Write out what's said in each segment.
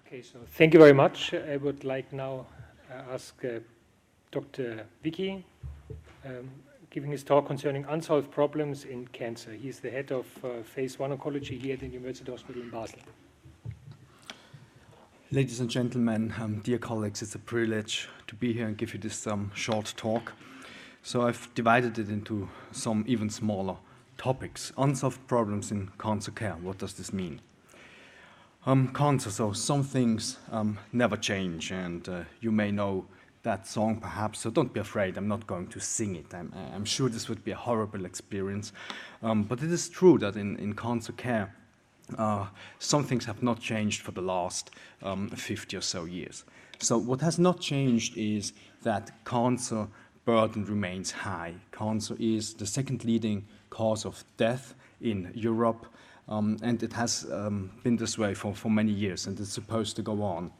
Okay, so thank you very much. I would like now ask Dr. Wicki giving his talk concerning unsolved problems in cancer. He's the head of Phase 1 Oncology here at the University Hospital in Basel. Ladies and gentlemen, dear colleagues, it's a privilege to be here and give you this short talk. So I've divided it into some even smaller topics. Unsolved problems in cancer care. What does this mean? Cancer, so some things never change, and you may know that song perhaps, so don't be afraid, I'm not going to sing it. I'm sure this would be a horrible experience, but it is true that in cancer care, some things have not changed for the last 50 or so years. So what has not changed is that cancer burden remains high. Cancer is the second leading cause of death in Europe, and it has been this way for many years, and it's supposed to go on.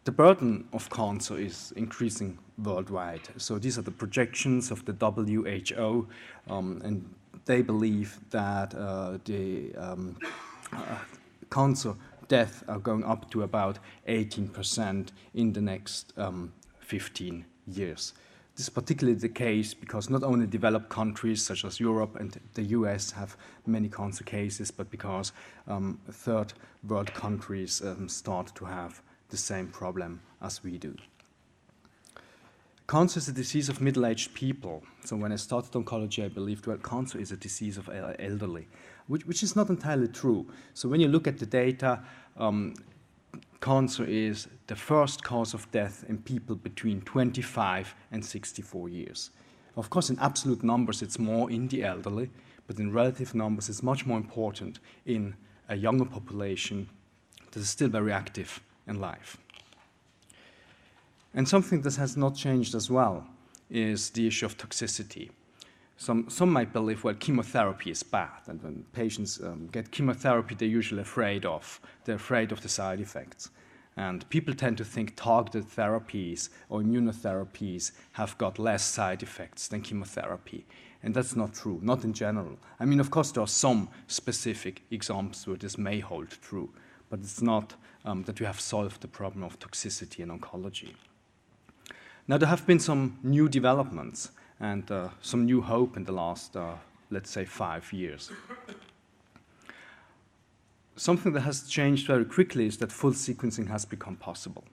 The burden of cancer is increasing worldwide. So these are the projections of the WHO, and they believe that the cancer deaths are going up to about 18% in the next 15 years. This is particularly the case because not only developed countries such as Europe and the US have many cancer cases, but because third world countries start to have the same problem as we do. Cancer is a disease of middle-aged people. So when I started oncology, I believed, well, cancer is a disease of elderly, which is not entirely true. So when you look at the data, cancer is the first cause of death in people between 25 and 64 years. Of course, in absolute numbers, it's more in the elderly, but in relative numbers, it's much more important in a younger population that is still very active in life. And something that has not changed as well is the issue of toxicity. Some might believe, well, chemotherapy is bad, and when patients get chemotherapy, they're usually afraid of the side effects. And people tend to think targeted therapies or immunotherapies have got less side effects than chemotherapy. And that's not true, not in general. I mean, of course, there are some specific examples where this may hold true, but it's not that we have solved the problem of toxicity in oncology. Now, there have been some new developments and some new hope in the last, let's say, 5 years. Something that has changed very quickly is that full sequencing has become possible.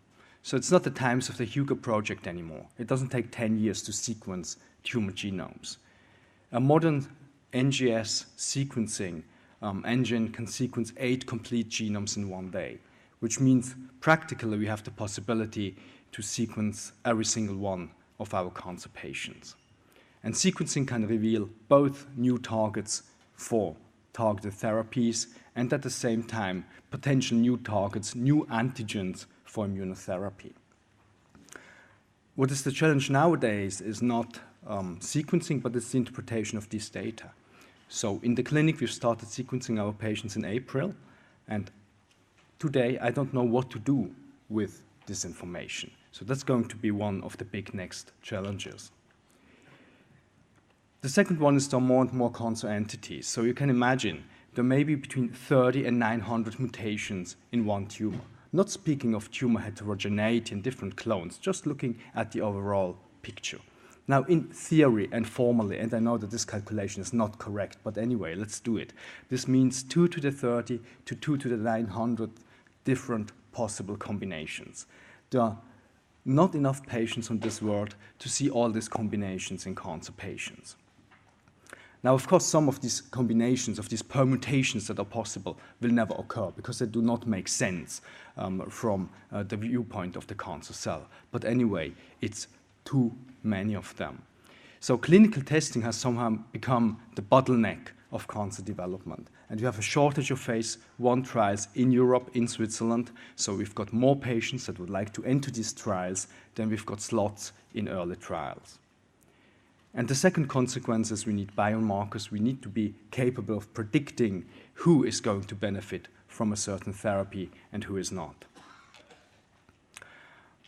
So it's not the times of the Hugo project anymore. It doesn't take 10 years to sequence tumor genomes. A modern NGS sequencing engine can sequence 8 complete genomes in one day, which means practically we have the possibility to sequence every single one of our cancer patients. And sequencing can reveal both new targets for targeted therapies and at the same time potential new targets, new antigens for immunotherapy. What is the challenge nowadays is not sequencing, but it's the interpretation of this data. So in the clinic, we've started sequencing our patients in April, and today I don't know what to do with this information. So that's going to be one of the big next challenges. The second one is there are more and more cancer entities. So you can imagine there may be between 30 and 900 mutations in one tumor. Not speaking of tumor heterogeneity and different clones, just looking at the overall picture. Now, in theory and formally, and I know that this calculation is not correct, but anyway, let's do it. This means 2 to the 30 to 2 to the 900 different possible combinations. There are not enough patients on this world to see all these combinations in cancer patients. Now, of course, some of these combinations, of these permutations that are possible will never occur because they do not make sense from the viewpoint of the cancer cell. But anyway, it's too many of them. So clinical testing has somehow become the bottleneck of cancer development. And we have a shortage of phase 1 trials in Europe, in Switzerland. So we've got more patients that would like to enter these trials than we've got slots in early trials. And the second consequence is we need biomarkers. We need to be capable of predicting who is going to benefit from a certain therapy and who is not.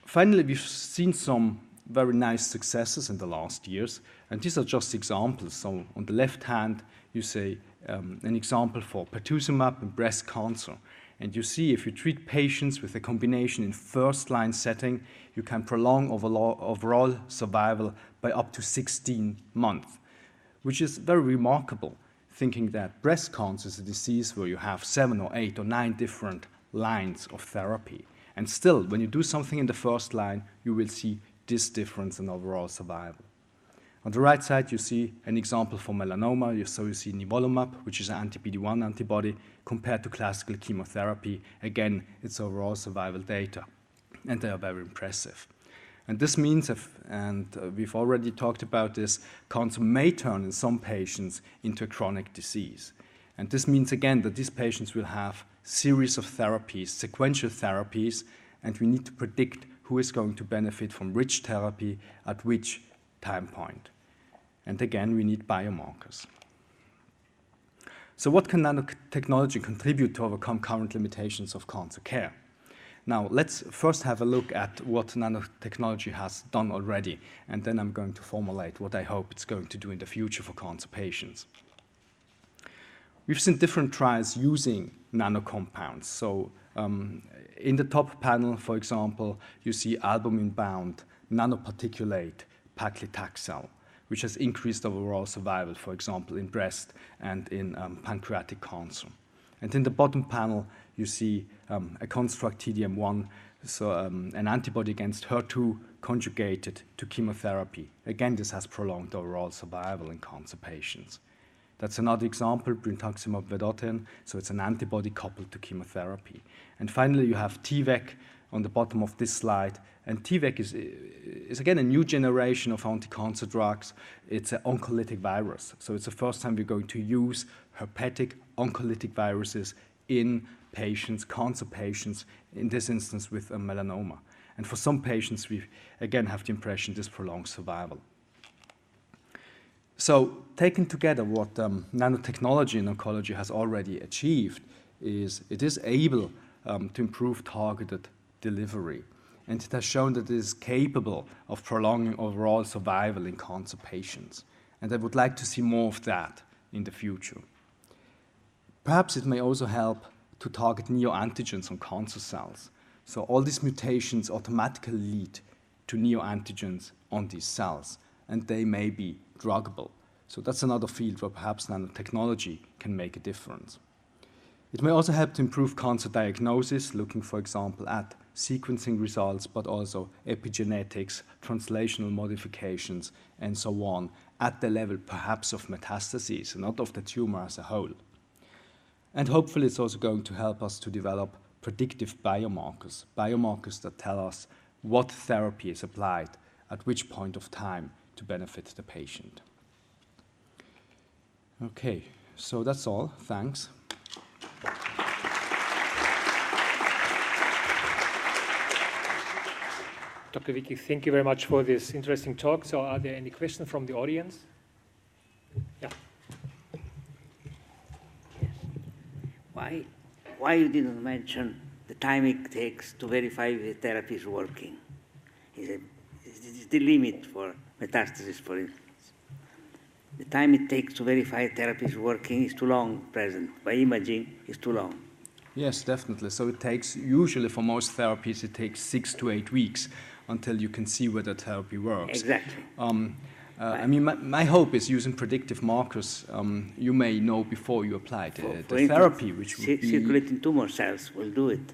Finally, we've seen some very nice successes in the last years, and these are just examples. So on the left hand, you see an example for pertuzumab in breast cancer. And you see, if you treat patients with a combination in first-line setting, you can prolong overall survival by up to 16 months, which is very remarkable, thinking that breast cancer is a disease where you have 7 or 8 or 9 different lines of therapy. And still, when you do something in the first line, you will see this difference in overall survival. On the right side, you see an example for melanoma. So you see nivolumab, which is an anti-PD-1 antibody, compared to classical chemotherapy. Again, it's overall survival data, and they are very impressive. And this means, we've already talked about this, cancer may turn in some patients into a chronic disease. And this means, again, that these patients will have series of therapies, sequential therapies, and we need to predict who is going to benefit from which therapy at which time point. And again, we need biomarkers. So what can nanotechnology contribute to overcome current limitations of cancer care? Now, let's first have a look at what nanotechnology has done already, and then I'm going to formulate what I hope it's going to do in the future for cancer patients. We've seen different trials using nanocompounds. So in the top panel, for example, you see albumin-bound nanoparticulate paclitaxel, which has increased overall survival, for example, in breast and in pancreatic cancer. And in the bottom panel, you see a construct TDM1, so an antibody against HER2 conjugated to chemotherapy. Again, this has prolonged overall survival in cancer patients. That's another example, brentuximab vedotin, so it's an antibody coupled to chemotherapy. And finally, you have TVEC on the bottom of this slide. And TVEC is again a new generation of anti-cancer drugs. It's an oncolytic virus. So it's the first time we're going to use herpetic oncolytic viruses in patients, cancer patients, in this instance with a melanoma. And for some patients, we again have the impression this prolongs survival. So taken together, what nanotechnology in oncology has already achieved is it is able to improve targeted delivery. And it has shown that it is capable of prolonging overall survival in cancer patients. And I would like to see more of that in the future. Perhaps it may also help to target neoantigens on cancer cells. So all these mutations automatically lead to neoantigens on these cells, and they may be druggable. So that's another field where perhaps nanotechnology can make a difference. It may also help to improve cancer diagnosis, looking, for example, at sequencing results, but also epigenetics, translational modifications, and so on, at the level perhaps of metastases, not of the tumor as a whole. And hopefully it's also going to help us to develop predictive biomarkers, biomarkers that tell us what therapy is applied at which point of time to benefit the patient. Okay, so that's all. Thanks. Dr. Wicki, thank you very much for this interesting talk. So are there any questions from the audience? Yeah. Yes. Why you didn't mention the time it takes to verify the therapy is working? Is the limit for metastasis, for instance. The time it takes to verify therapy is working is too long present. By imaging, is too long. Yes, definitely. So it takes, usually for most therapies, it takes 6 to 8 weeks until you can see whether therapy works. Exactly. I mean, my hope is using predictive markers. You may know before you apply the therapy, which would be... Circulating tumor cells will do it.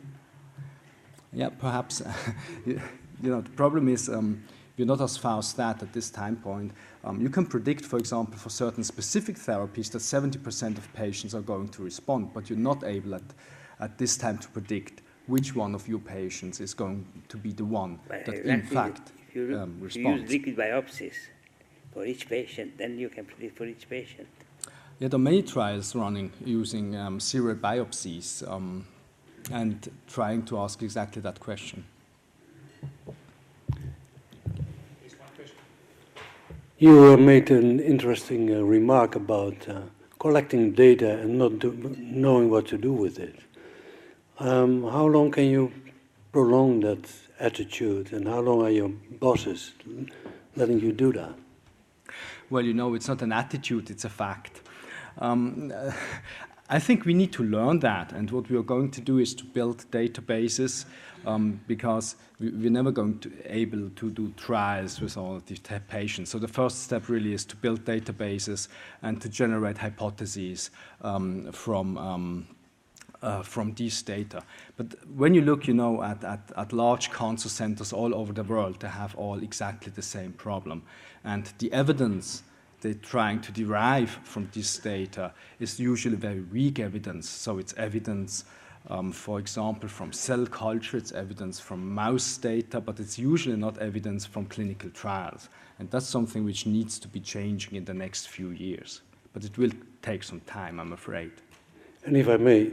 Yeah, perhaps. You know, the problem is we're not as fast at this time point. You can predict, for example, for certain specific therapies that 70% of patients are going to respond, but you're not able at this time to predict which one of your patients is going to be the one that in fact responds. If you use liquid biopsies for each patient, then you can predict for each patient. Yeah, there are many trials running using serial biopsies and trying to ask exactly that question. You made an interesting remark about collecting data and not knowing what to do with it. How long can you prolong that attitude, and how long are your bosses letting you do that? Well, you know, it's not an attitude, it's a fact. I think we need to learn that, and what we are going to do is to build databases because we're never going to be able to do trials with all of these patients. So the first step really is to build databases and to generate hypotheses from these data. But when you look, you know, at large cancer centers all over the world, they have all exactly the same problem, and the evidence they're trying to derive from this data is usually very weak evidence. So it's evidence, for example, from cell culture, it's evidence from mouse data, but it's usually not evidence from clinical trials. And that's something which needs to be changing in the next few years. But it will take some time, I'm afraid. And if I may,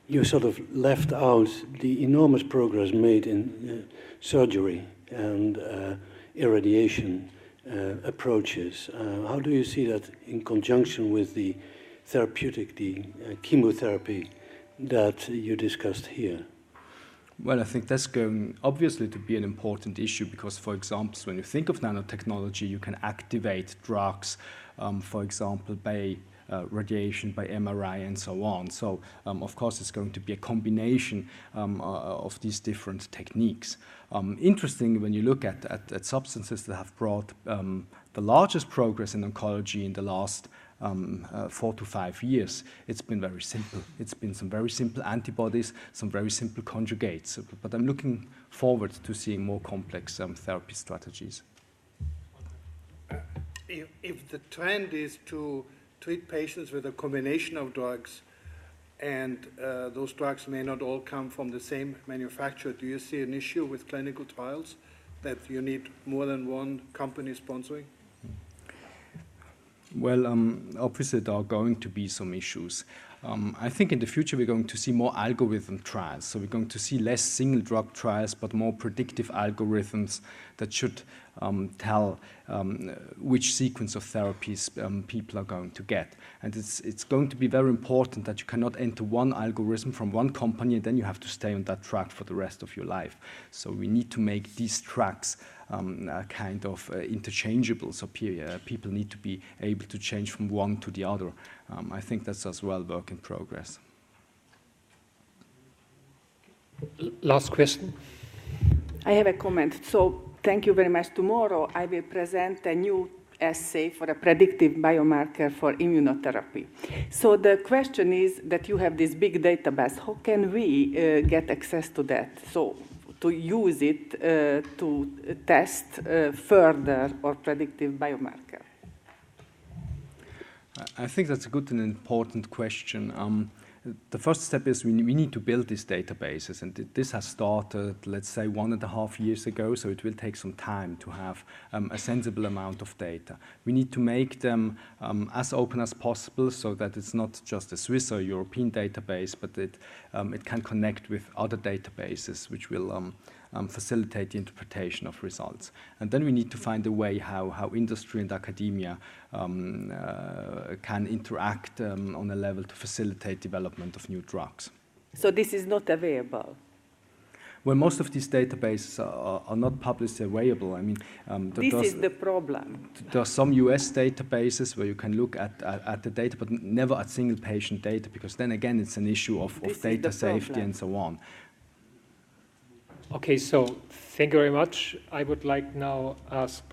you sort of left out the enormous progress made in surgery and irradiation approaches. How do you see that in conjunction with the therapeutic, the chemotherapy that you discussed here? Well, I think that's going obviously to be an important issue because, for example, when you think of nanotechnology, you can activate drugs, for example, by radiation, by MRI, and so on. So, of course, it's going to be a combination of these different techniques. Interesting, when you look at substances that have brought the largest progress in oncology in the last 4 to 5 years, it's been very simple. It's been some very simple antibodies, some very simple conjugates. But I'm looking forward to seeing more complex therapy strategies. If the trend is to treat patients with a combination of drugs, and those drugs may not all come from the same manufacturer, do you see an issue with clinical trials that you need more than one company sponsoring? Well, obviously there are going to be some issues. I think in the future we're going to see more algorithm trials. So we're going to see less single drug trials, but more predictive algorithms that should tell which sequence of therapies people are going to get. And it's going to be very important that you cannot enter one algorithm from one company and then you have to stay on that track for the rest of your life. So we need to make these tracks kind of interchangeable, so people need to be able to change from one to the other. I think that's as well work in progress. Last question. I have a comment. So thank you very much. Tomorrow I will present a new essay for a predictive biomarker for immunotherapy. So the question is that you have this big database. How can we get access to that? So to use it to test further or predictive biomarker? I think that's a good and important question. The first step is we need to build these databases, and this has started, let's say, 1.5 years ago, so it will take some time to have a sensible amount of data. We need to make them as open as possible so that it's not just a Swiss or European database, but it can connect with other databases which will facilitate the interpretation of results. And then we need to find a way how industry and academia can interact on a level to facilitate development of new drugs. So this is not available? Well, most of these databases are not publicly available. I mean, this is the problem. There are some US databases where you can look at the data, but never at single patient data, because then again, it's an issue of data safety and so on. Okay, so thank you very much. I would like now ask Prof.